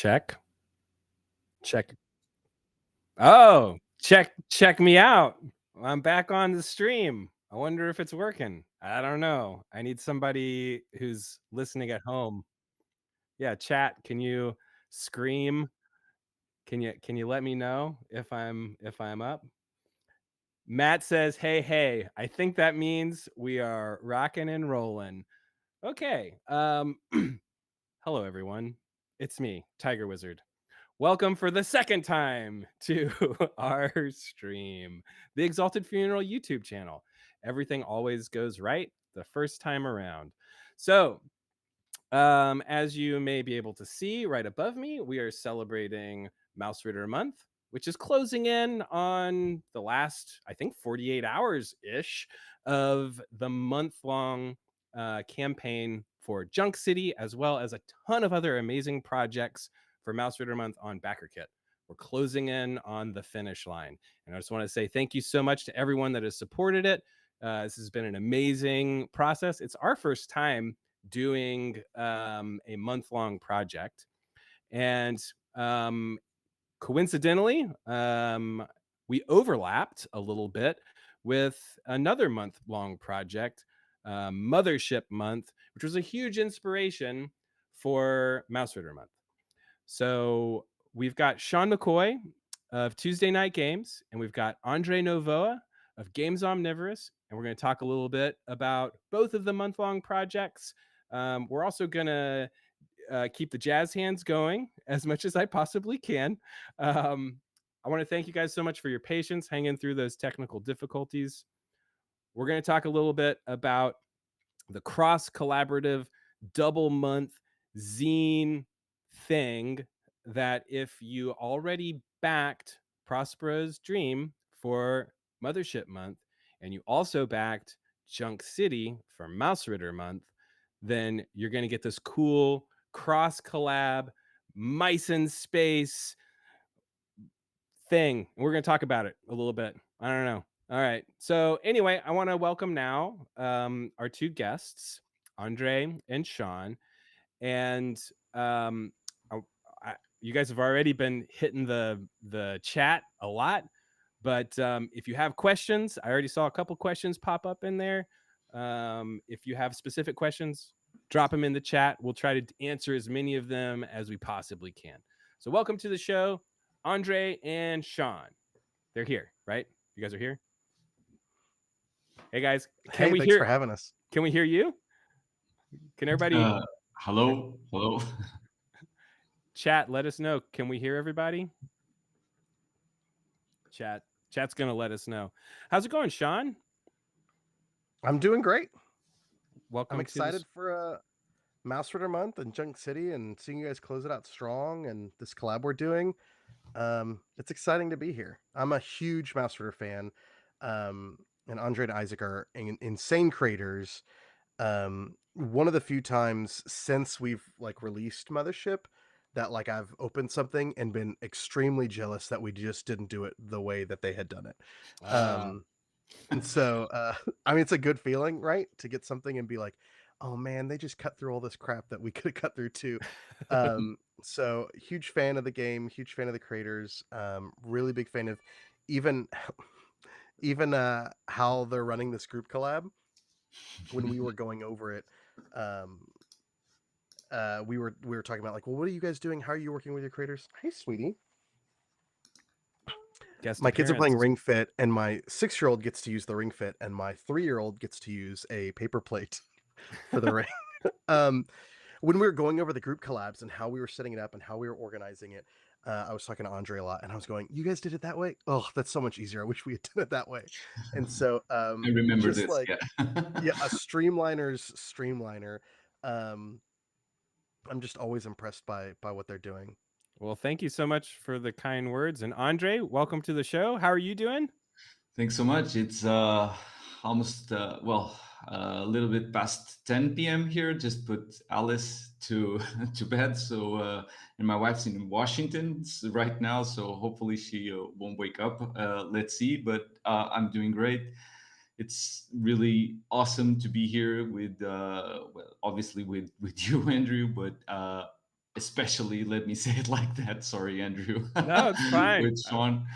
Check. Check. Oh, check me out. I'm back on the stream. I wonder if it's working. I don't know. I need somebody who's listening at home. Yeah, chat, can you scream? Can you let me know if I'm up? Matt says, "Hey, hey." I think that means we are rocking and rolling. Okay. Hello everyone. It's me, Tiger Wizard. Welcome for the second time to our stream, the Exalted Funeral YouTube channel. Everything always goes right the first time around. So, as you may be able to see right above me, we are celebrating Mouseritter Month, which is closing in on the last, I think, 48 hours ish of the month-long campaign for Junk City, as well as a ton of other amazing projects for Mouseritter Month on BackerKit. We're closing in on the finish line. And I just want to say thank you so much to everyone that has supported it. This has been an amazing process. It's our first time doing a month-long project. And coincidentally, we overlapped a little bit with another month-long project, Mothership Month, which was a huge inspiration for Mouseritter Month. So we've got Sean McCoy of Tuesday Night Games, and we've got Andre Novoa of Games Omnivorous, and we're going to talk a little bit about both of the month-long projects. We're also going to keep the jazz hands going as much as I possibly can. I want to thank you guys so much for your patience hanging through those technical difficulties. We're going to talk a little bit about the cross-collaborative double-month zine thing that if you already backed Prospero's Dream for Mothership Month and you also backed Junk City for Mouseritter Month, then you're going to get this cool cross-collab mice in space thing. We're going to talk about it a little bit. I don't know. All right. So anyway, I want to welcome now our two guests, Andre and Sean. And you guys have already been hitting the chat a lot. But if you have questions, I already saw a couple questions pop up in there. If you have specific questions, drop them in the chat. We'll try to answer as many of them as we possibly can. So welcome to the show, Andre and Sean. They're here, right? You guys are here? Hey guys, Thanks for having us. Can we hear you? Can everybody hello? Chat, let us know. Can we hear everybody? Chat's gonna let us know. How's it going, Sean? I'm doing great. Welcome. I'm excited for Mouseritter Month and Junk City and seeing you guys close it out strong and this collab we're doing. It's exciting to be here. I'm a huge Mouseritter fan. And Andre and Isaac are insane creators. One of the few times since we've released Mothership that I've opened something and been extremely jealous that we just didn't do it the way that they had done it. And so I mean, it's a good feeling, right, to get something and be like, oh man, they just cut through all this crap that we could have cut through too. So huge fan of the game, huge fan of the creators, really big fan of even how they're running this group collab. When we were going over it, we were talking about well, what are you guys doing? How are you working with your creators? Hey, sweetie. My kids are playing Ring Fit, and my 6-year-old gets to use the Ring Fit, and my 3-year-old gets to use a paper plate for the ring. When we were going over the group collabs and how we were setting it up and how we were organizing it, I was talking to Andre a lot, and I was going, "You guys did it that way? Oh, that's so much easier. I wish we had done it that way." And so, I remember just this. Yeah, a streamliner's streamliner. I'm just always impressed by what they're doing. Well, thank you so much for the kind words. And Andre, welcome to the show. How are you doing? Thanks so much. It's almost a little bit past 10 p.m. here. Just put Alice to bed. So and my wife's in Washington right now, so hopefully she won't wake up. Let's see. But I'm doing great. It's really awesome to be here with obviously with you, Andrew, but especially, let me say it like that. Sorry, Andrew. No, it's fine. With Sean.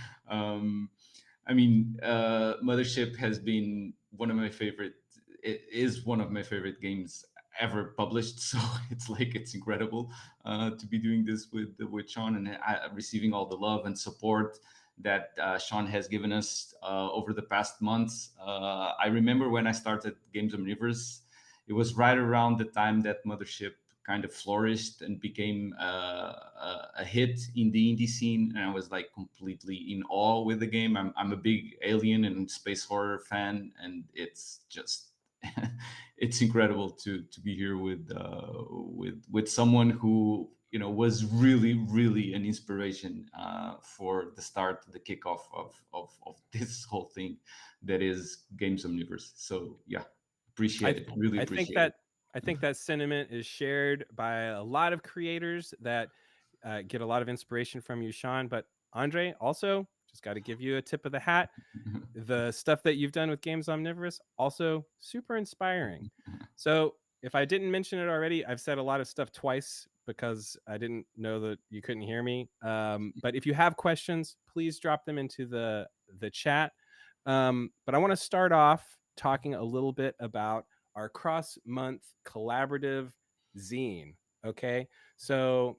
I mean, Mothership has been one of my favorite. It is one of my favorite games ever published. So it's incredible to be doing this with Sean and receiving all the love and support that Sean has given us over the past months. I remember when I started Games Omnivorous, it was right around the time that Mothership kind of flourished and became a hit in the indie scene, and I was like completely in awe with the game. I'm a big alien and space horror fan, and it's just it's incredible to be here with someone who was really an inspiration for the start, the kickoff of this whole thing that is Games Omniverse. So yeah, appreciate it, really I think appreciate it. I think that sentiment is shared by a lot of creators that get a lot of inspiration from you, Sean. But Andre, also, just got to give you a tip of the hat. The stuff that you've done with Games Omnivorous, also super inspiring. So if I didn't mention it already, I've said a lot of stuff twice because I didn't know that you couldn't hear me. But if you have questions, please drop them into the chat. But I want to start off talking a little bit about our cross-month collaborative zine. Okay, so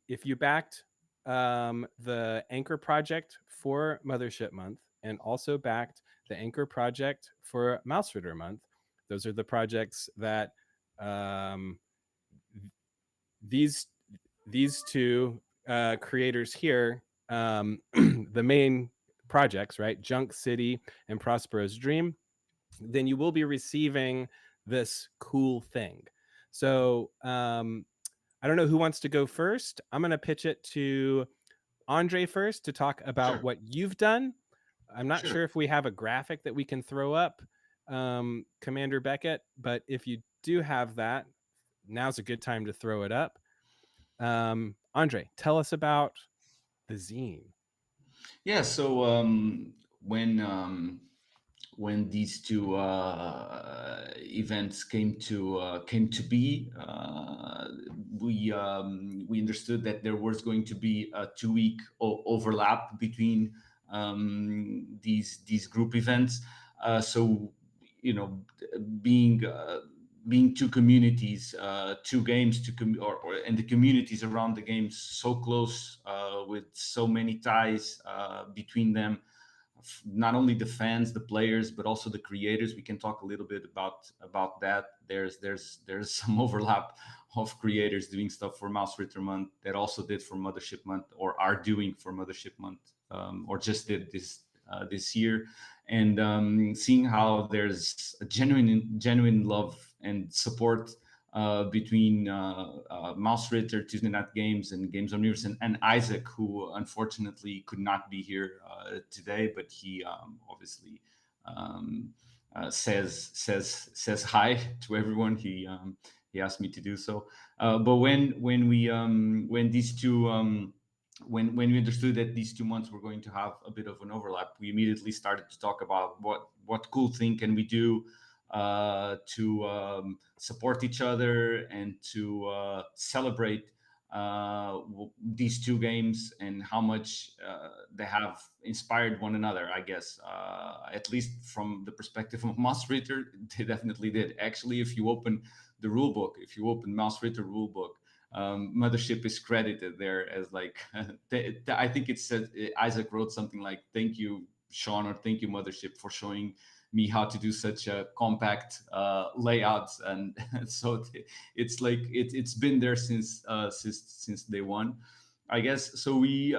if you backed the Anchor project for Mothership Month and also backed the Anchor project for Mouseritter Month, those are the projects that these two creators here, the main projects, right? Junk City and Prospero's Dream, then you will be receiving this cool thing. So I don't know who wants to go first. I'm going to pitch it to Andre first to talk about Sure. what you've done. I'm not Sure. sure if we have a graphic that we can throw up, Commander Beckett, but if you do have that, now's a good time to throw it up. Andre, tell us about the zine. Yeah. So when these two events came to be, we understood that there was going to be a 2-week overlap between these group events. So being being two communities, two games, and the communities around the games so close, with so many ties between them, not only the fans, the players, but also the creators. We can talk a little bit about that. There's some overlap of creators doing stuff for Mouseritter Month that also did for Mothership Month, or are doing for Mothership Month, or just did this year. And seeing how there's a genuine love and support between Mouseritter, Tuesday Night Games, and Games Omnivorous, and Isaac, who unfortunately could not be here today, but he obviously says hi to everyone. He asked me to do so. But when these two when we understood that these 2 months were going to have a bit of an overlap, we immediately started to talk about what cool thing can we do to support each other and to celebrate these two games and how much they have inspired one another. I guess, at least from the perspective of Mouseritter, they definitely did. Actually, if you open the rulebook, if you open Mouseritter rulebook, Mothership is credited there as like I think it said Isaac wrote something like, "Thank you, Sean," or "Thank you, Mothership, for showing me how to do such a compact layouts." And so it's like it's been there since day one, I guess. So we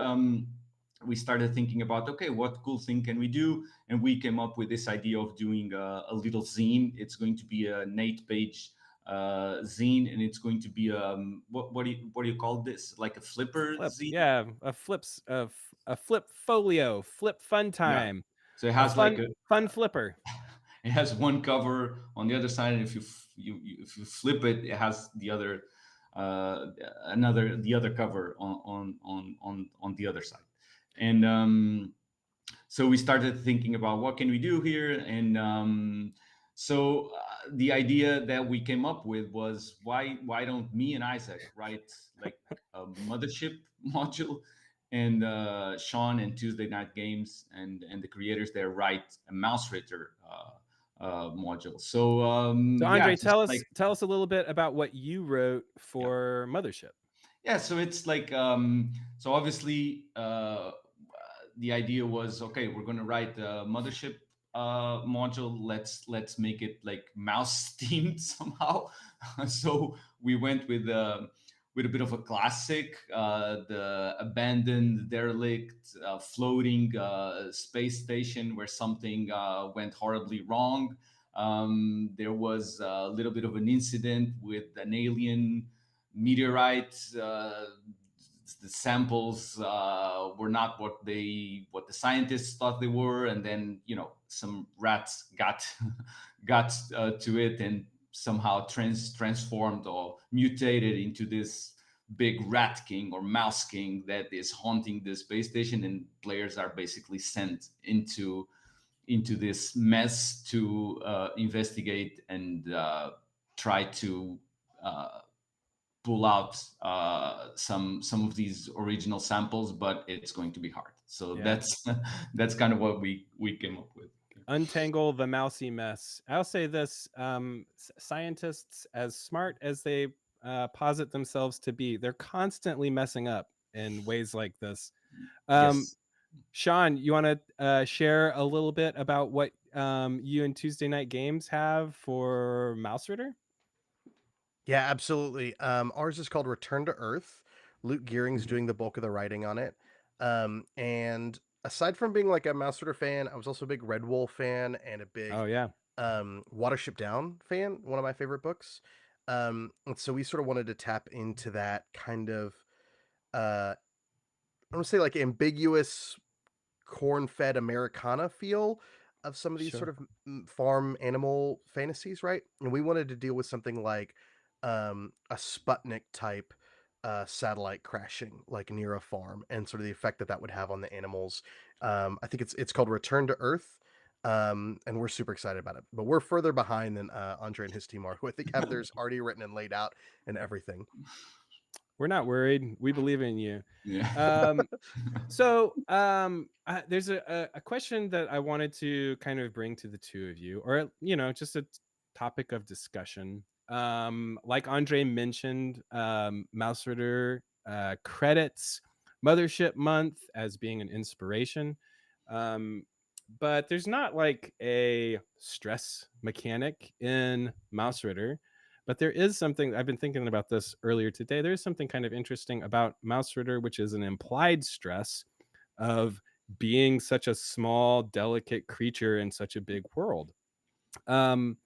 started thinking about, okay, what cool thing can we do? And we came up with this idea of doing a little zine. It's going to be an 8-page zine, and it's going to be what do you call this, like a flipper zine? Yeah, a flip folio, flip fun Yeah, time, so it a has like fun flipper. it has one cover on the other side, and if if you flip it, it has the other the other cover on the other side. And so we started thinking about what can we do here. And so the idea that we came up with was why don't me and Isaac write like a Mothership module, and Sean and Tuesday Night Games and the creators there write a Mouseritter module. So So yeah, Andre, just like tell us a little bit about what you wrote for Mothership. yeah, so it's like so obviously the idea was, okay, we're going to write a Mothership module. Let's make it like mouse themed somehow. So we went with a bit of a classic, the abandoned, derelict, floating space station where something went horribly wrong. There was a little bit of an incident with an alien meteorite. The samples were not what the scientists thought they were, and then some rats got to it and somehow transformed or mutated into this big rat king or mouse king that is haunting the space station, and players are basically sent into this mess to investigate and try to pull out some of these original samples, but it's going to be hard. So that's kind of what we came up with. Untangle the mousy mess. I'll say this: scientists, as smart as they posit themselves to be, they're constantly messing up in ways like this. Yes. Sean, you want to share a little bit about what you and Tuesday Night Games have for Mouseritter? Yeah, absolutely. Ours is called Return to Earth. Luke Gearing's doing the bulk of the writing on it. And aside from being like a Mouseritter fan, I was also a big Red Wolf fan and a big Oh yeah, Watership Down fan, one of my favorite books. And so we sort of wanted to tap into that kind of I want to say like ambiguous corn-fed Americana feel of some of these sort sure. of farm animal fantasies, right? And we wanted to deal with something like a Sputnik type satellite crashing, like near a farm, and sort of the effect that that would have on the animals. I think it's called Return to Earth, and we're super excited about it. But we're further behind than Andre and his team are, who I think have theirs already written and laid out and everything. We're not worried. We believe in you. Yeah. There's a question that I wanted to kind of bring to the two of you, or just a topic of discussion. Like Andre mentioned, Mouseritter credits Mothership Month as being an inspiration. But there's not like a stress mechanic in Mouseritter. But there is something, I've been thinking about this earlier today. There's something kind of interesting about Mouseritter, which is an implied stress of being such a small, delicate creature in such a big world. Do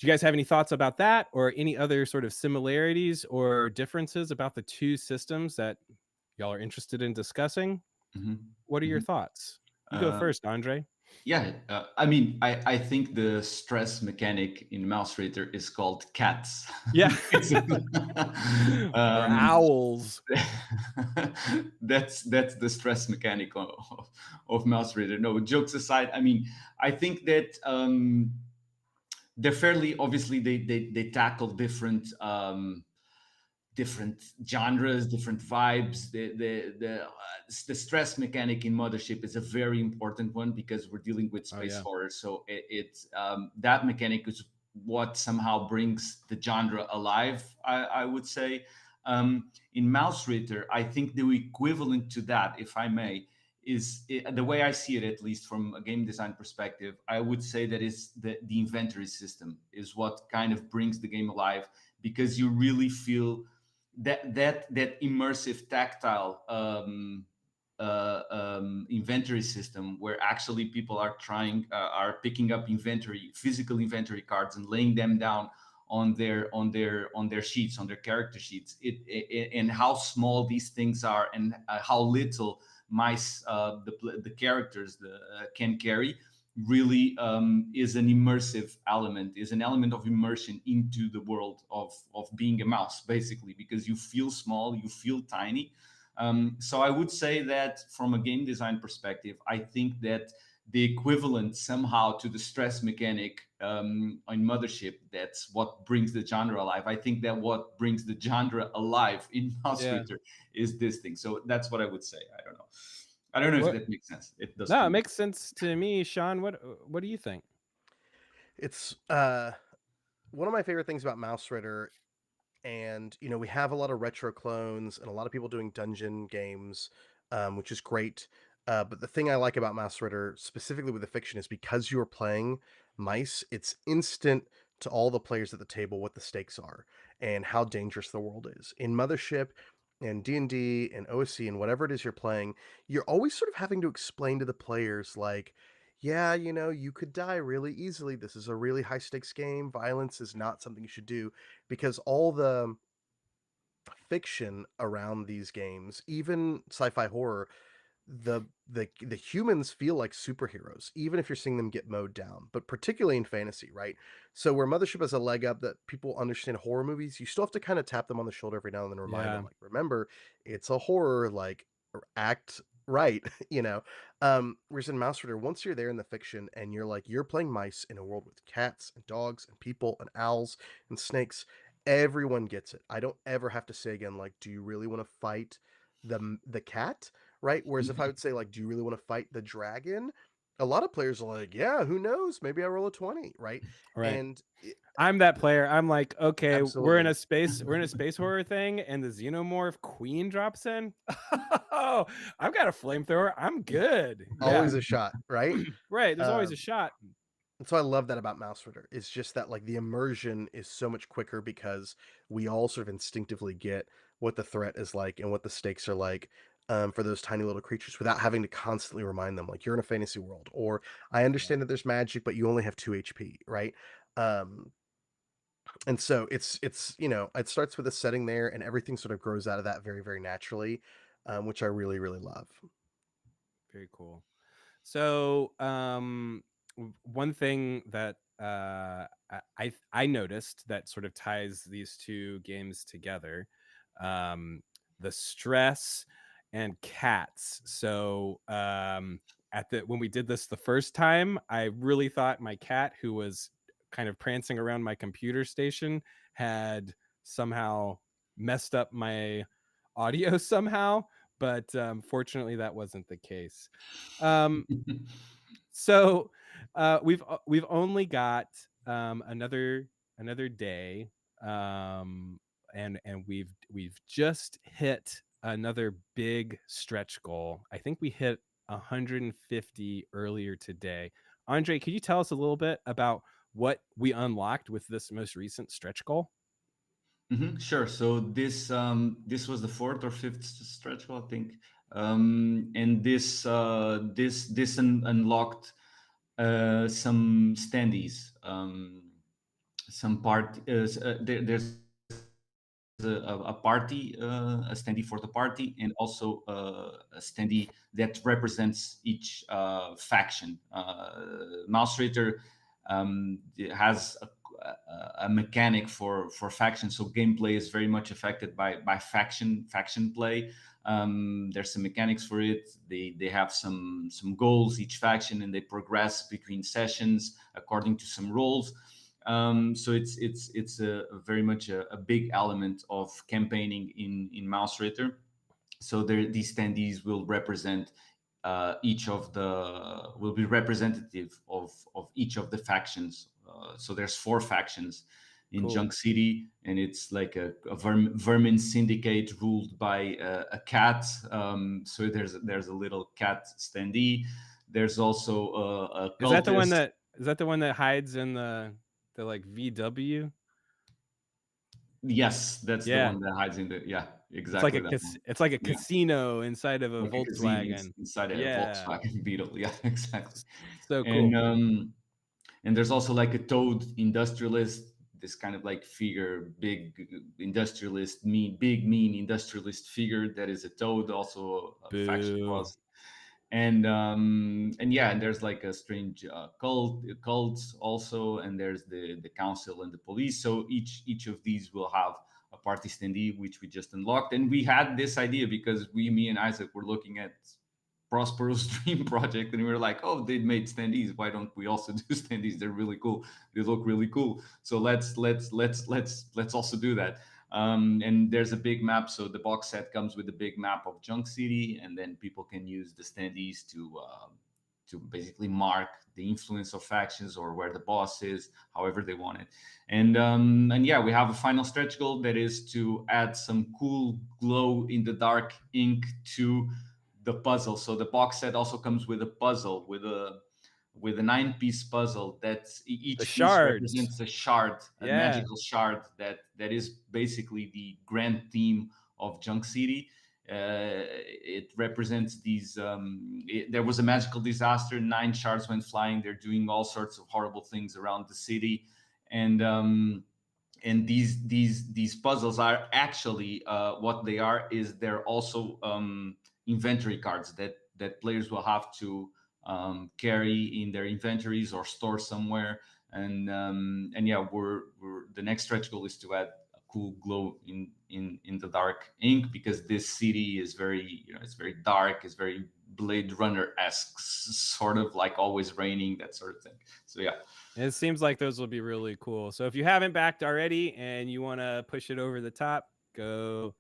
you guys have any thoughts about that, or any other sort of similarities or differences about the two systems that y'all are interested in discussing? What are your thoughts? You go first, Andre. Yeah, I mean, I think the stress mechanic in Mouseritter is called cats. Yeah. Basically. Or owls. That's the stress mechanic of Mouseritter. No, jokes aside, I mean, I think that they're fairly obviously they tackle different genres, different vibes. The stress mechanic in Mothership is a very important one because we're dealing with space horror. So it's that mechanic is what somehow brings the genre alive, I would say. In Mouseritter, I think the equivalent to that, if I may, is the way I see it, at least from a game design perspective. I would say that is the inventory system is what kind of brings the game alive, because you really feel that immersive tactile inventory system where actually people are picking up physical inventory cards and laying them down on their sheets, on their character sheets, and how small these things are, and how little mice the characters can carry, really is an immersive element, is an element of immersion into the world of being a mouse, basically, because you feel small, you feel tiny. So I would say that from a game design perspective, I think that the equivalent somehow to the stress mechanic on Mothership. That's what brings the genre alive. I think that what brings the genre alive in Yeah. Mouseritter is this thing. So that's what I would say. I don't know if What? that makes sense. It does No, to it me. makes sense to me, Sean. What do you think? It's one of my favorite things about Mouseritter, and you know, we have a lot of retro clones and a lot of people doing dungeon games, which is great. But the thing I like about Mouseritter, specifically with the fiction, is because you are playing mice, it's instant to all the players at the table what the stakes are and how dangerous the world is. In Mothership and D&D and OSC and whatever it is you're playing, you're always sort of having to explain to the players like, yeah, you know, you could die really easily. This is a really high stakes game. Violence is not something you should do, because all the fiction around these games, even sci-fi horror, the humans feel like superheroes, even if you're seeing them get mowed down, but particularly in fantasy, right? So where Mothership has a leg up that people understand horror movies, you still have to kind of tap them on the shoulder every now and then, and remind Yeah. them, like, remember, it's a horror, like, act right, you know. Whereas in Mouse Ritter, once you're there in the fiction and you're like, you're playing mice in a world with cats and dogs and people and owls and snakes, everyone gets it. I don't ever have to say again, like, do you really want to fight the cat? Right? Whereas if I would say, like, do you really want to fight the dragon? A lot of players are like, yeah, who knows? Maybe I roll a 20, right? Right. And I'm that player. I'm like, okay, absolutely. we're in a space horror thing, and the xenomorph queen drops in. Oh, I've got a flamethrower. I'm good. Yeah. Always a shot, right? Right. There's always a Um, shot. and so I love that about Mouse Ritter. It's just that like the immersion is so much quicker because we all sort of instinctively get what the threat is like and what the stakes are like, for those tiny little creatures, without having to constantly remind them like you're in a fantasy world, or I Yeah. understand that there's magic, but you only have 2 HP, right? Um, and so it's you know, it starts with a setting there and everything sort of grows out of that very, very naturally, which I really, really love. Very cool. So, one thing that I noticed that sort of ties these two games together, um, the stress and cats. So, at the when we did this the first time, I really thought my cat, who was kind of prancing around my computer station, had somehow messed up my audio somehow, but fortunately that wasn't the case. Um, so we've only got another day, um, and we've just hit another big stretch goal. I think we hit 150 earlier today. Andre, could you tell us a little bit about what we unlocked with this most recent stretch goal? Sure. So this was the fourth or fifth stretch goal, I think, and this unlocked some standees, some part. There's a party, a standee for the party, and also a standee that represents each faction. Mouseritter has a mechanic for faction, so gameplay is very much affected by faction play. There's some mechanics for it. They have some goals each faction, and they progress between sessions according to some roles. So it's a very much a big element of campaigning in Mouseritter. So these standees will represent each of the will be representative of each of the factions. So there's 4 factions in Cool. Junk City, and it's like a vermin syndicate ruled by a cat. So there's a little cat standee. There's also a cultist. Is that the one that hides in the like VW? Yes, that's the Yeah. one that hides in the, yeah, It's like exactly that one. it's like a Yeah, casino inside of a like a casino Volkswagen. inside a Yeah. Volkswagen Beetle. Yeah, exactly. So And cool. there's also like a toad industrialist, this kind of like figure, big industrialist, mean industrialist figure that is a toad, also a faction Boo. boss. And yeah, and there's like a strange cults also, and there's the council and the police. So each of these will have a party standee, which we just unlocked. And we had this idea because me and Isaac were looking at Prospero's dream project, and we were like, oh, they made standees. Why don't we also do standees? They're really cool. They look really cool. So let's also do that. And there's a big map. So the box set comes with a big map of Junk City, and then people can use the standees to basically mark the influence of factions or where the boss is, however they want it. And yeah, we have a final stretch goal that is to add some cool glow in the dark ink to the puzzle. So the box set also comes with a puzzle with a 9-piece puzzle that each The piece shards. represents a shard, a Yeah. magical shard that is basically the grand theme of Junk City. It represents these. There was a magical disaster. 9 shards went flying. They're doing all sorts of horrible things around the city, and these puzzles are actually what they are is they're also inventory cards that players will have to carry in their inventories or store somewhere. And yeah, we're the next stretch goal is to add a cool glow in the dark ink, because this city is very, it's very dark, it's very Blade Runner-esque, sort of like always raining, that sort of thing. So yeah. It seems like those will be really cool. So if you haven't backed already and you want to push it over the top, go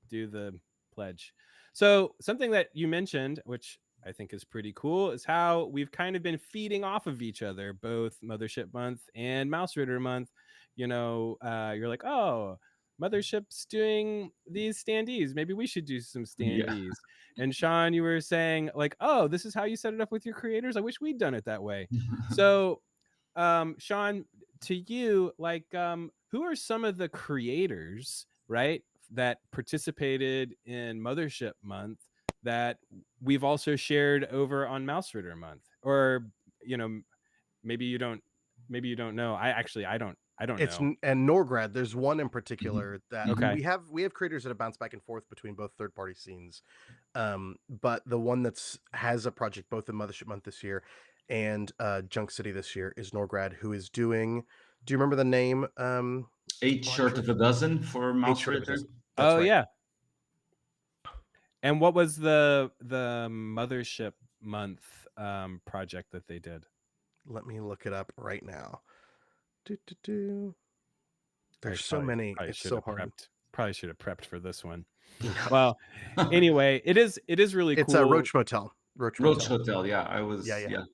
do the pledge. So something that you mentioned, which I think is pretty cool, is how we've kind of been feeding off of each other, both Mothership Month and Mouseritter Month. You're like, oh, Mothership's doing these standees. Maybe we should do some standees. Yeah. And Sean, you were saying like, oh, this is how you set it up with your creators. I wish we'd done it that way. So Sean, to you, like, who are some of the creators, right, that participated in Mothership Month that we've also shared over on Mouseritter Month? Or, maybe you don't know. I don't know. And Norgrad, there's one in particular that Okay. we have creators that have bounced back and forth between both third-party scenes. But the one that's has a project both in Mothership Month this year and Junk City this year is Norgrad, who is doing. Do you remember the name? 8 short of a dozen for Mouseritter. Oh right. Yeah. And what was the Mothership Month project that they did? Let me look it up right now. There's so many. It's so hard. Probably should have prepped for this one. Well, anyway, it is really cool. It's a Roach Motel. Roach Hotel. Yeah, I was. Yeah.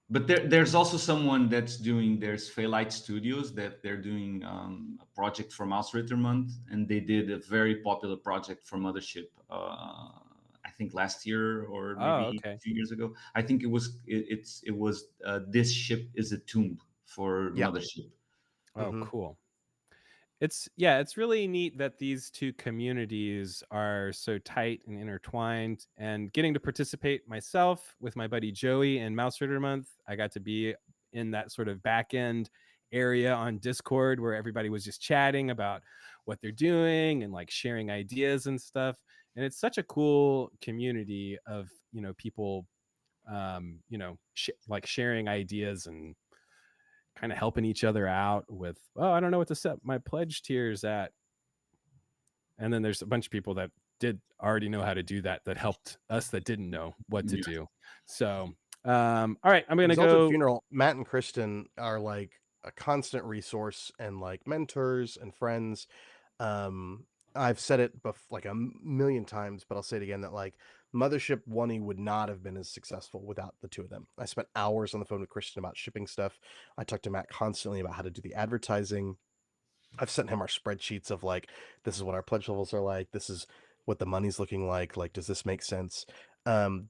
But there's also someone that's doing. There's Phalite Studios that they're doing a project for Mouseritter Month, and they did a very popular project for Mothership. I think last year or maybe a few years ago. I think it was. It was. This ship is a tomb for Mothership. Oh, cool. It's really neat that these two communities are so tight and intertwined, and getting to participate myself with my buddy Joey in Mouseritter Month. I got to be in that sort of back end area on Discord where everybody was just chatting about what they're doing and like sharing ideas and stuff. And it's such a cool community of, people, like sharing ideas and kind of helping each other out with, oh, I don't know what to set my pledge tiers at. And then there's a bunch of people that did already know how to do that helped us that didn't know what to do. So, all right, I'm going to go. Funeral. Matt and Kristen are like a constant resource and like mentors and friends. I've said it like a million times, but I'll say it again that like Mothership 1E would not have been as successful without the two of them. I spent hours on the phone with Christian about shipping stuff. I talked to Matt constantly about how to do the advertising. I've sent him our spreadsheets of like, this is what our pledge levels are like. This is what the money's looking like. Like, does this make sense?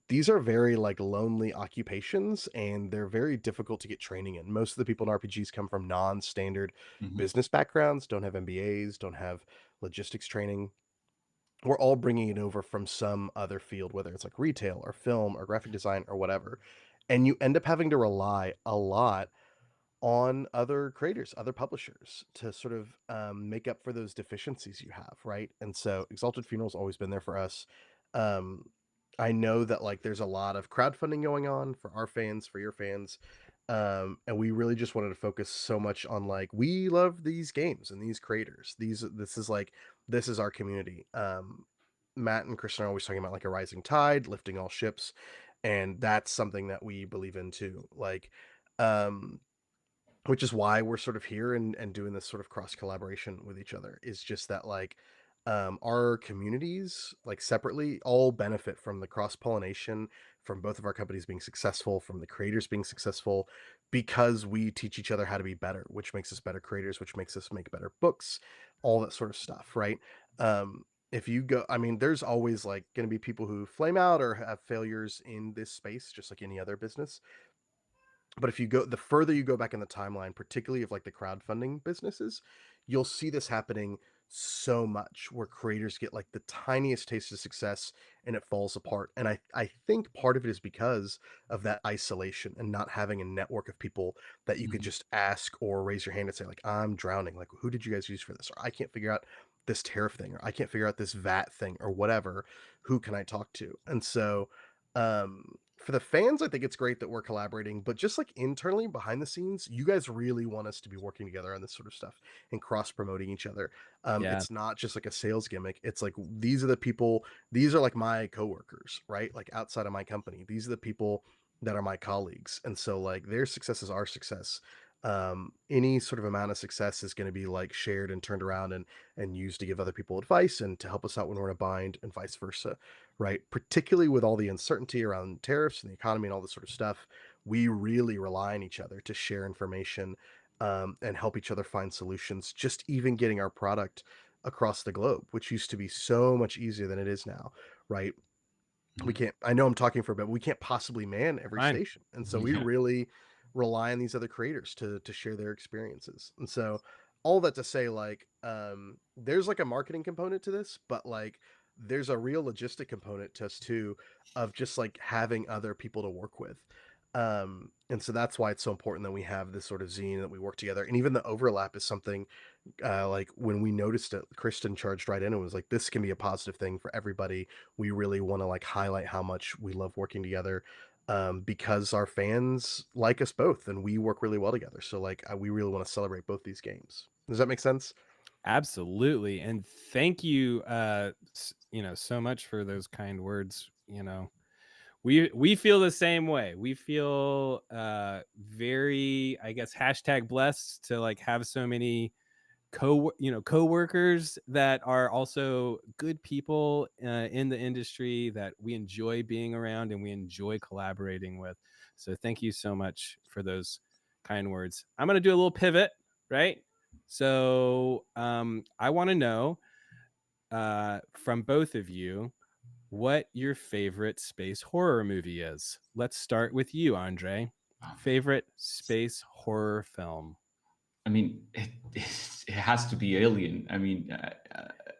These are very like lonely occupations, and they're very difficult to get training in. Most of the people in RPGs come from non-standard business backgrounds, don't have MBAs, don't have logistics training. We're all bringing it over from some other field, whether it's like retail or film or graphic design or whatever. And you end up having to rely a lot on other creators, other publishers to sort of make up for those deficiencies you have, right? And so Exalted Funeral's always been there for us. I know that like there's a lot of crowdfunding going on for our fans, for your fans. And we really just wanted to focus so much on like, we love these games and these creators. This is our community. Matt and Kristen are always talking about like a rising tide, lifting all ships. and that's something that we believe in too. Like, um, which is why we're sort of here and doing this sort of cross collaboration with each other, is just that like our communities like separately all benefit from the cross pollination, from both of our companies being successful, from the creators being successful, because we teach each other how to be better, which makes us better creators, which makes us make better books, all that sort of stuff, right? If you go, I mean, there's always like going to be people who flame out or have failures in this space, just like any other business. But if you go, the further you go back in the timeline, particularly of like the crowdfunding businesses, you'll see this happening so much, where creators get like the tiniest taste of success and it falls apart. And I think part of it is because of that isolation and not having a network of people that you could Mhm. just ask or raise your hand and say like, I'm drowning, like who did you guys use for this, or I can't figure out this tariff thing, or I can't figure out this VAT thing, or whatever, who can I talk to? And so for the fans, I think it's great that we're collaborating, but just like internally behind the scenes, you guys really want us to be working together on this sort of stuff and cross promoting each other. Yeah. It's not just like a sales gimmick. It's like these are the people, these are like my coworkers, right? Like outside of my company, these are the people that are my colleagues. And so like their success is our success. Any sort of amount of success is going to be like shared and turned around and used to give other people advice and to help us out when we're in a bind, and vice versa, right? Particularly with all the uncertainty around tariffs and the economy and all this sort of stuff, we really rely on each other to share information, and help each other find solutions. Just even getting our product across the globe, which used to be so much easier than it is now, right? We Mhm. can't, I know I'm talking for a bit, but we can't possibly man every Fine. station. And so we Yeah. really rely on these other creators to share their experiences. And so all that to say, like, there's like a marketing component to this, but like there's a real logistic component to us too, of just like having other people to work with. And so that's why it's so important that we have this sort of zine, that we work together. And even the overlap is something, like when we noticed it, Kristen charged right in and was like, this can be a positive thing for everybody. We really want to like highlight how much we love working together, because our fans like us both and we work really well together. So like we really want to celebrate both these games. Does that make sense? Absolutely. And thank you so much for those kind words. We feel the same way. We feel very, I guess, hashtag blessed to like have so many coworkers that are also good people in the industry that we enjoy being around and we enjoy collaborating with. So thank you so much for those kind words. I'm going to do a little pivot, right? So I want to know from both of you what your favorite space horror movie is. Let's start with you, Andre. Wow. Favorite space horror film? I mean, it has to be Alien. I mean,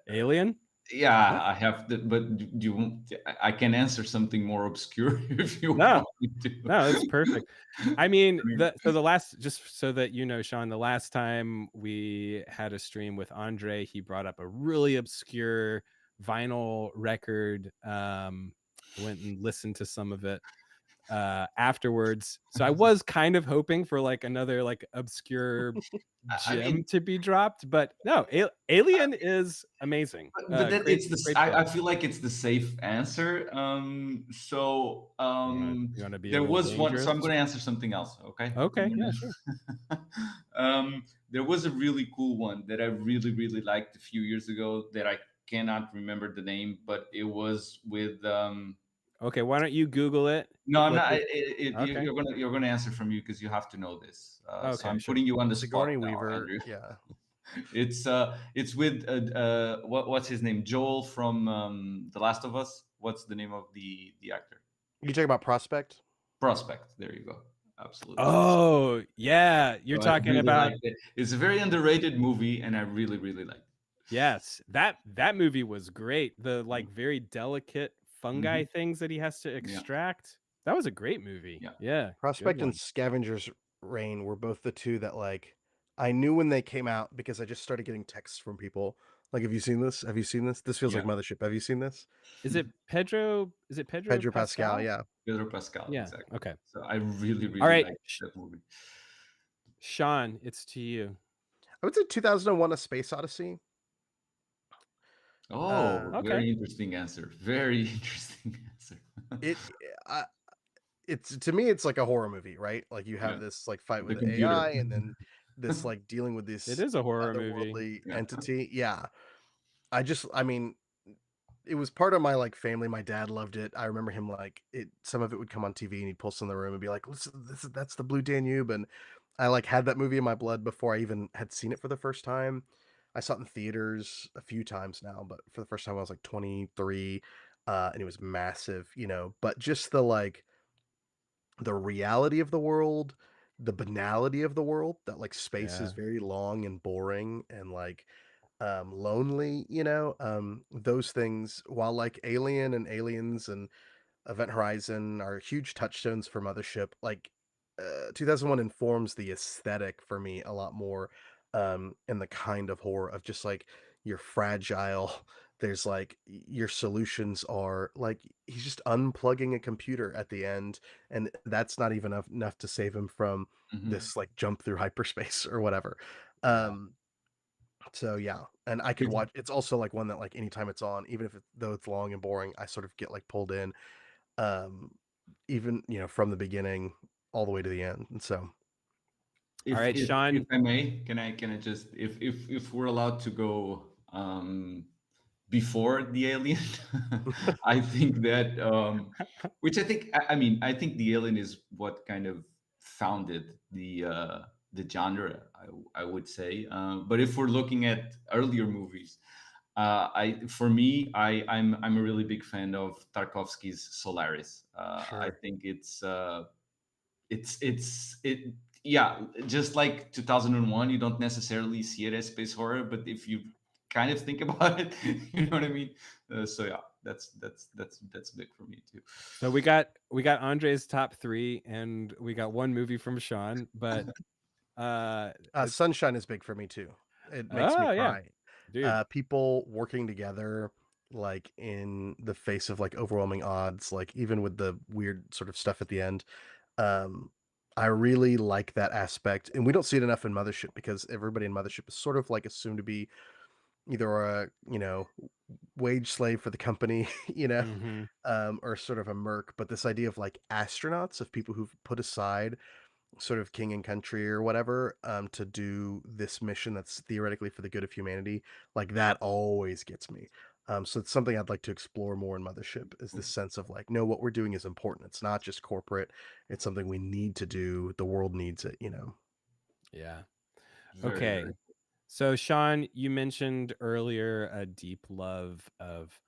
Alien? yeah, I have the, but do you I can answer something more obscure if you No, want me to. no, it's perfect. I mean, I mean, the last, just so that you know, Sean, the last time we had a stream with Andre, he brought up a really obscure vinyl record. I went and listened to some of it afterwards. So I was kind of hoping for like another like obscure I gem mean, to be dropped, but no, Alien is amazing. but then Great, it's this. great I film. feel like it's the safe answer. So You want to be a there little was one. So dangerous? I'm going to answer something else. Okay. Okay, yeah, sure. There was a really cool one that I really really liked a few years ago that I cannot remember the name, but it was with. Okay, why don't you Google it? No, I'm What not. the Okay. You're gonna answer from you because you have to know this. So Okay, I'm sure. putting you on the spot Sigourney now, Weaver. Andrew. Yeah. It's with what's his name? Joel from The Last of Us. What's the name of the actor? You talking about Prospect? Prospect. There you go. Absolutely. Oh, yeah, you're So I talking really about liked it. It's a very underrated movie, and I really really liked it. yes, that movie was great. The like very delicate fungi Mm-hmm. things that he has to Yeah, extract. That was a great movie. yeah. Yeah, good Prospect and one. Scavenger's Reign were both the two that like I knew when they came out, because I just started getting texts from people like, have you seen this? Have you seen this? This feels like Yeah. Mothership. Have you seen this? Is it Pedro? Is it Pedro Pedro Pascal, Pascal? yeah. Pedro Pascal, Yeah. exactly. Okay. So I really All really right, liked that movie. Sean, it's to you. I would say 2001: A Space Odyssey. Oh, Uh, Okay. very interesting answer. Very interesting answer. it I, it's, to me, it's like a horror movie, right? Like you have Yeah, this like fight the with computer. AI, and then this like dealing with It this is a horror movie. otherworldly Yeah. entity. Yeah. I mean, it was part of my like family. My dad loved it. I remember him like it. Some of it would come on TV, and he'd pull some in the room and be like, "Listen, that's the Blue Danube." And I like had that movie in my blood before I even had seen it for the first time. I saw it in theaters a few times now, but for the first time I was like 23, and it was massive, you know. But just the reality of the world, the banality of the world, that like space Yeah. is very long and boring and like lonely, you know. Those things, while like Alien and Aliens and Event Horizon are huge touchstones for Mothership, like 2001 informs the aesthetic for me a lot more, and the kind of horror of just like you're fragile. There's like your solutions are like he's just unplugging a computer at the end, and that's not even enough to save him from Mhm. this like jump through hyperspace or whatever. Yeah. Um, so yeah, and I could It's watch. It's also like one that like anytime it's on, even if though it's long and boring, I sort of get like pulled in, um, even from the beginning all the way to the end. And so All if right, Sean. I may, can I just, if we're allowed to go before the alien, I think that which I think, I mean, I think the alien is what kind of founded the genre, I would say. But if we're looking at earlier movies, I for me, I'm a really big fan of Tarkovsky's Solaris. I sure, think it yeah, just like 2001, you don't necessarily see it as space horror, but if you kind of think about it, you know what I mean. So yeah, that's big for me too. So we got Andre's top three, and we got one movie from Sean, but it's Sunshine is big for me too. It makes me oh yeah, cry. dude. People working together, like in the face of like overwhelming odds, like even with the weird sort of stuff at the end. Um, I really like that aspect, and we don't see it enough in Mothership because everybody in Mothership is sort of like assumed to be either a wage slave for the company, Hmm. or sort of a merc. But this idea of like astronauts, of people who've put aside sort of king and country or whatever, to do this mission that's theoretically for the good of humanity, like that always gets me. So it's something I'd like to explore more in Mothership, is this sense of like, no, what we're doing is important. It's not just corporate. It's something we need to do. The world needs it. Yeah. Very, Okay. very. So Sean, you mentioned earlier a deep love of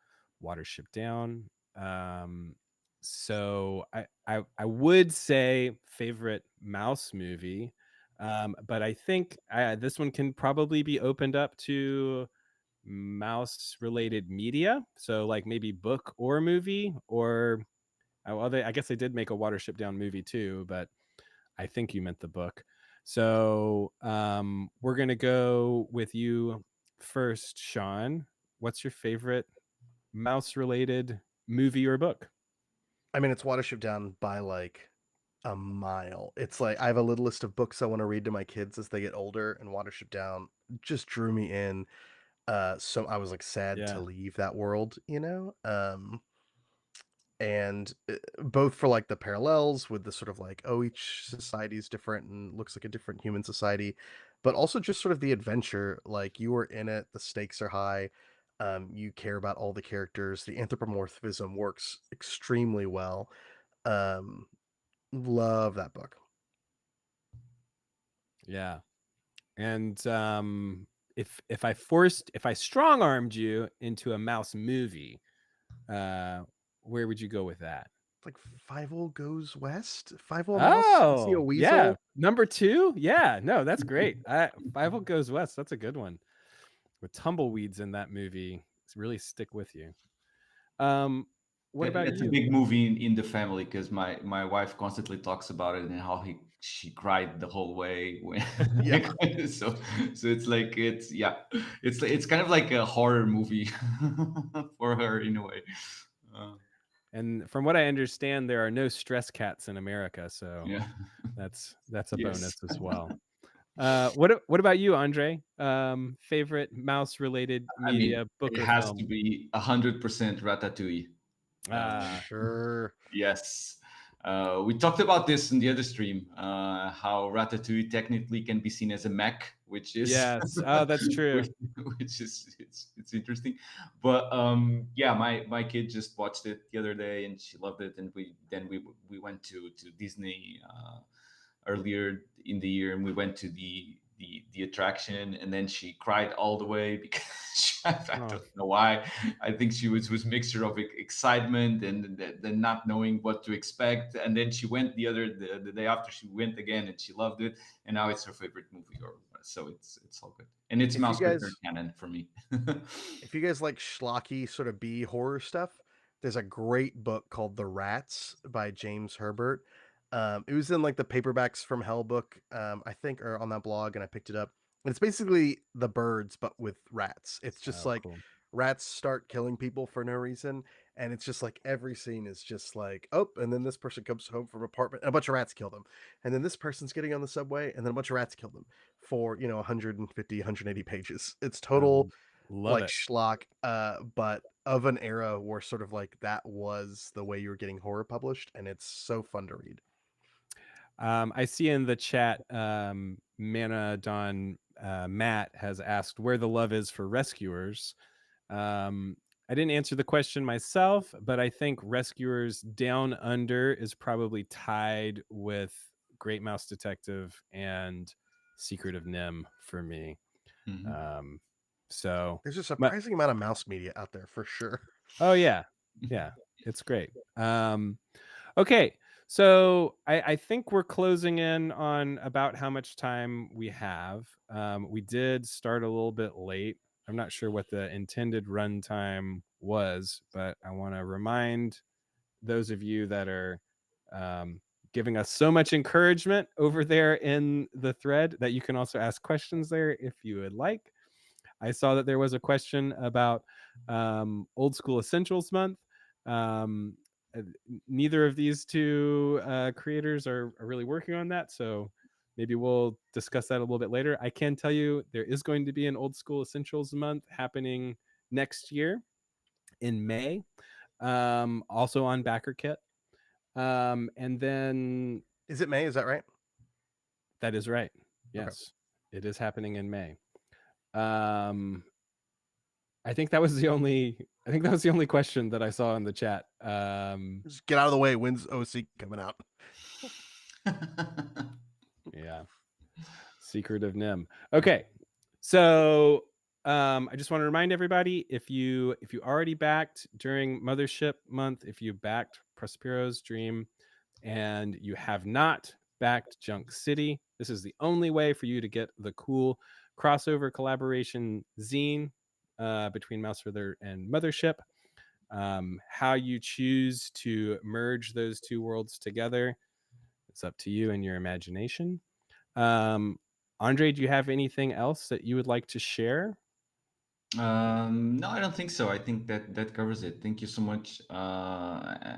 Watership Down. Um, so I would say favorite mouse movie, but I think this one can probably be opened up to mouse related media. So like maybe book or movie, or well, I guess they did make a Watership Down movie too, but I think you meant the book. So we're gonna go with you first, Sean. What's your favorite mouse related movie or book? I mean, it's Watership Down by like a mile. It's like I have a little list of books I want to read to my kids as they get older, and Watership Down just drew me in. So I was like sad to Yeah. leave that world. And both for like the parallels with the sort of like, oh, each society is different and looks like a different human society, but also just sort of the adventure. Like you are in it, the stakes are high. You care about all the characters. The anthropomorphism works extremely well. Um, love that book. Yeah. And if I strong armed you into a mouse movie, uh, where would you go with that? Like Five O Goes West. Five O Mouse. Is he a Oh, yeah. weasel? Number two? Yeah, no, that's great. Five Goes West. That's a good one. With tumbleweeds in that movie, really stick with you. Um, what about That's a you? big movie in the family because my wife constantly talks about it and how she cried the whole way when Yeah. so it's like it's kind of like a horror movie for her in a way. Uh, And from what I understand, there are no stress cats in America, so yeah. that's a Yes. bonus as well. What about you, Andre? Favorite mouse related I mean, media, book it or has to film? be 100% Ratatouille. Uh, Uh Sure. yes. We talked about this in the other stream, how Ratatouille technically can be seen as a mech, which is Yes. Oh, that's true. which is it's interesting. But yeah, my kid just watched it the other day and she loved it, and we went to Disney earlier in the year, and we went to the attraction, and then she cried all the way because I Oh. don't know why. I think she was mixture of excitement and then not knowing what to expect. And then she went the day after, she went again and she loved it, and now it's her favorite movie. Or so it's all good, and it's If you Mouseritter guys canon for me. if you guys like schlocky sort of B horror stuff, there's a great book called The Rats by James Herbert. It was in like the Paperbacks from Hell book, I think, or on that blog, and I picked it up. And it's basically the birds, but with rats. It's just Oh, like cool. rats start killing people for no reason, and it's just like every scene is just like, oh, and then this person comes home from apartment, and a bunch of rats kill them, and then this person's getting on the subway, and then a bunch of rats kill them for 150, 180 pages. It's total Love like it. schlock, but of an era where sort of like that was the way you were getting horror published, and it's so fun to read. I see in the chat, Mana Don Matt has asked where the love is for Rescuers. I didn't answer the question myself, but I think Rescuers Down Under is probably tied with Great Mouse Detective and Secret of Nim for me. Mhm. So There's a my, surprising amount of mouse media out there for sure. oh yeah, it's great. Okay, so I think we're closing in on about how much time we have. We did start a little bit late. I'm not sure what the intended run time was, but I want to remind those of you that are giving us so much encouragement over there in the thread that you can also ask questions there if you would like. I saw that there was a question about Old School Essentials Month. Um, Neither of these two creators are really working on that, so maybe we'll discuss that a little bit later. I can tell you there is going to be an Old School Essentials Month happening next year in May, also on BackerKit. And then Is it May? Is that right? that is right. Okay. Yes, it is happening in May. I think that was the only question that I saw in the chat. Just get out of the way. When's OC coming out? Yeah. Secret of Nim. Okay. So I just want to remind everybody, if you already backed during Mothership Month, if you backed Prospero's Dream and you have not backed Junk City, this is the only way for you to get the cool crossover collaboration zine between Mouseritter and Mothership. How you choose to merge those two worlds together, it's up to you and your imagination. Andre, do you have anything else that you would like to share? No, I don't think so. I think that covers it. Thank you so much,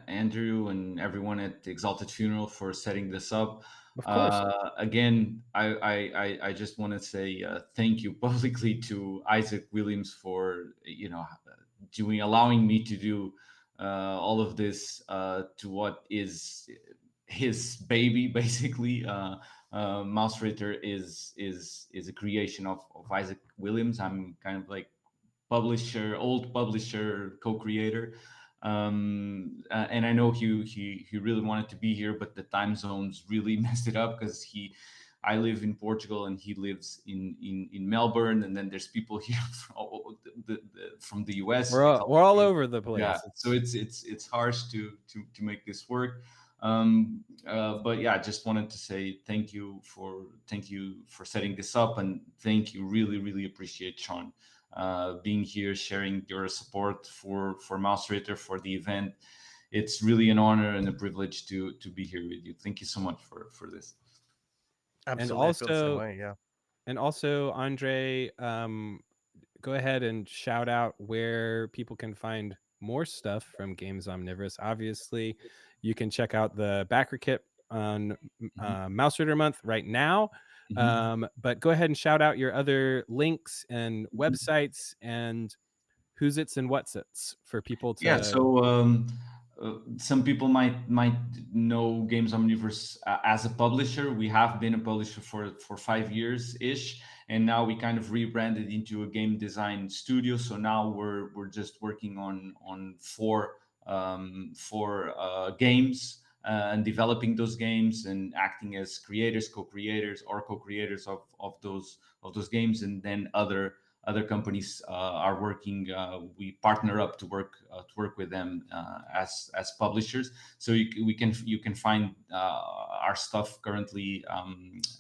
Andrew, and everyone at the Exalted Funeral for setting this up. Of course. Again, I just want to say thank you publicly to Isaac Williams for allowing me to do all of this to what is his baby, basically. Mouseritter is a creation of Isaac Williams. I'm kind of like old publisher, co-creator. And I know he really wanted to be here, but the time zones really messed it up because I live in Portugal and he lives in Melbourne, and then there's people here from the US. We're all over the place. Yeah, so it's harsh to make this work. But yeah, I just wanted to say thank you for setting this up, and thank you, really appreciate Sean being here, sharing your support for Mouseritter, for the event. It's really an honor and a privilege to be here with you. Thank you so much for this. Absolutely. I feel the same way. Yeah. And also, Andre, go ahead and shout out where people can find more stuff from Games Omnivorous. Obviously, you can check out the backer kit on Mouseritter Month right now. But go ahead and shout out your other links and websites and who's its and what's its for people to. Yeah. So some people might know Games Omniverse as a publisher. We have been a publisher for 5 years ish, and now we kind of rebranded into a game design studio. So now we're just working on four games. And developing those games and acting as creators, co-creators, or co-creators of those games, and then other companies are working. We partner up to work with them as publishers. So you can find our stuff currently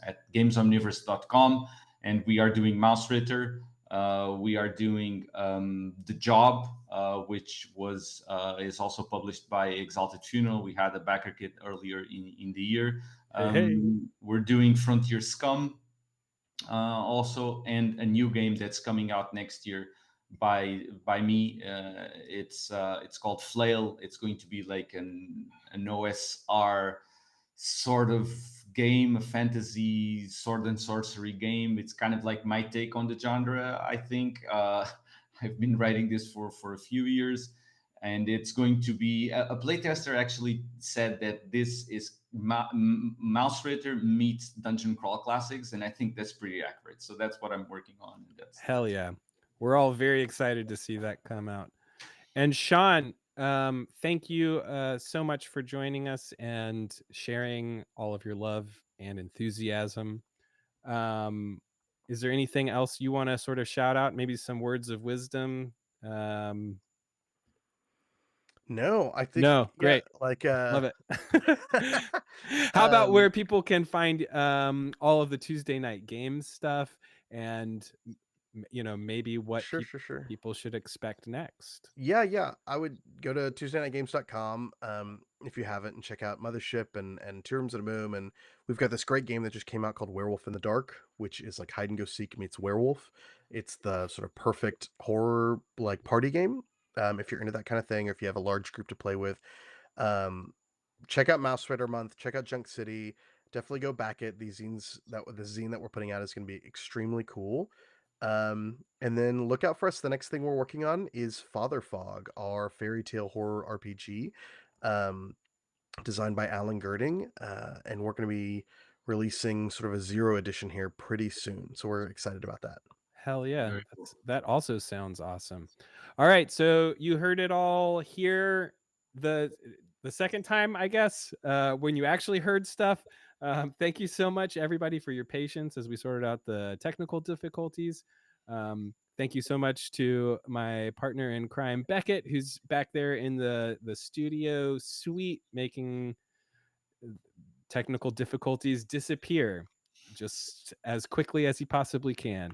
at gamesomniverse.com, and we are doing Mouseritter. We are doing The Job, which is also published by Exalted Funeral. We had a backer kit earlier in the year. We're doing Frontier Scum also, and a new game that's coming out next year by me. It's called Flail. It's going to be like an OSR sort of game, a fantasy sword and sorcery game. It's kind of like my take on the genre, I think. I've been writing this for a few years, and it's going to be a playtester actually said that this is Mouseritter meets Dungeon Crawl Classics, and I think that's pretty accurate. So that's what I'm working on. And Hell yeah. We're all very excited to see that come out. And Sean, thank you so much for joining us and sharing all of your love and enthusiasm. Is there anything else you want to sort of shout out? Maybe some words of wisdom? No, I think No, great. like Love it. How about where people can find all of the Tuesday night games stuff, and maybe what people should expect next? Yeah. I would go to TuesdayNightGames.com if you haven't, and check out Mothership and Two Rooms and a Boom. And we've got this great game that just came out called Werewolf in the Dark, which is like hide and go seek meets werewolf. It's the sort of perfect horror like party game. If you're into that kind of thing, or if you have a large group to play with. Check out Mouseritter Month, check out Junk City. Definitely go back at these zines. The zine that we're putting out is going to be extremely cool. And then look out for us. The next thing we're working on is Father Fog, our fairy tale horror RPG, designed by Alan Girding. And we're going to be releasing sort of a 0 edition here pretty soon. So we're excited about that. Hell yeah. That also sounds awesome. All right. So you heard it all here. The second time, I guess, when you actually heard stuff. Thank you so much, everybody, for your patience as we sorted out the technical difficulties. Thank you so much to my partner in crime, Beckett, who's back there in the studio suite making technical difficulties disappear just as quickly as he possibly can.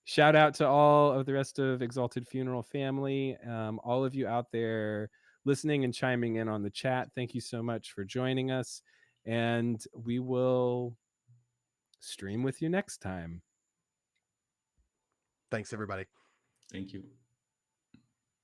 Shout out to all of the rest of Exalted Funeral family, all of you out there listening and chiming in on the chat. Thank you so much for joining us, and we will stream with you next time. Thanks, everybody. Thank you.